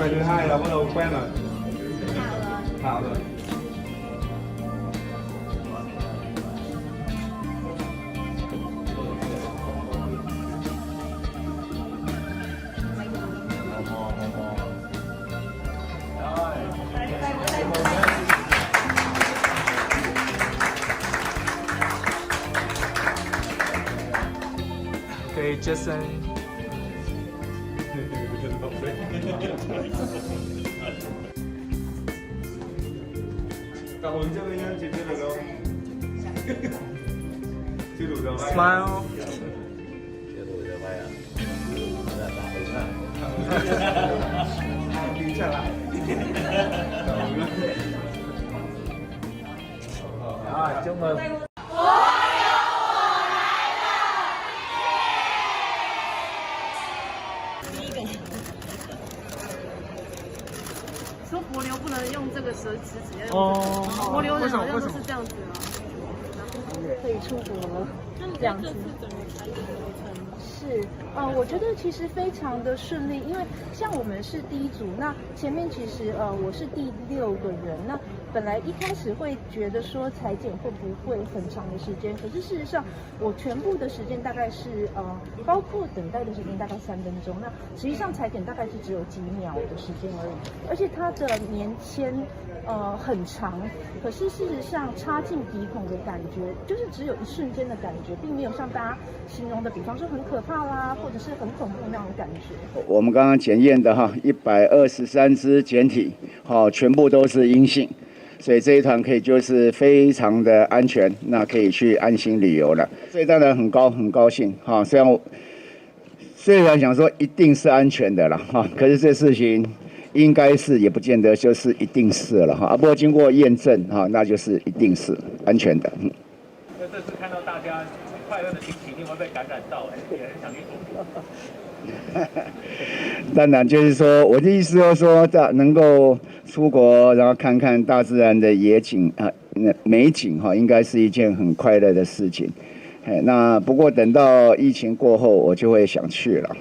ngày thứ hai là bắt đầu quen rồi. Thạo rồi. Okay, Jason. 感恩这边呢，姐姐的咯。记录着。Smile. 停下来。啊，chúc mừng. 说柏流不能用这个舌齿，只要用这个。柏流人好像都是这样子啊。可以出国了，这样子。是，我觉得其实非常的顺利，因为像我们是第一组，那前面其实我是第6个人，那本来一开始会觉得说裁剪会不会很长的时间，可是事实上我全部的时间大概是包括等待的时间大概3分钟，那实际上裁剪大概是只有几秒的时间而已，而且它的棉签很长，可是事实上插进鼻孔的感觉就是只有一瞬间的感觉，并没有像大家形容的，比方说很可怕啦，或者是很恐怖那种感觉。我们刚刚检验的123只检体，全部都是阴性，所以这一团可以就是非常的安全，那可以去安心旅游了。所以当然很高兴虽然想说一定是安全的了可是这事情应该是也不见得就是一定是了不过经过验证那就是一定是安全的。那这次看到大家快乐的心情，你会被感染到，也很想去赌。当然就是说，我的意思就是说，能够出国，然后看看大自然的野景美景应该是一件很快乐的事情。那不过等到疫情过后，我就会想去了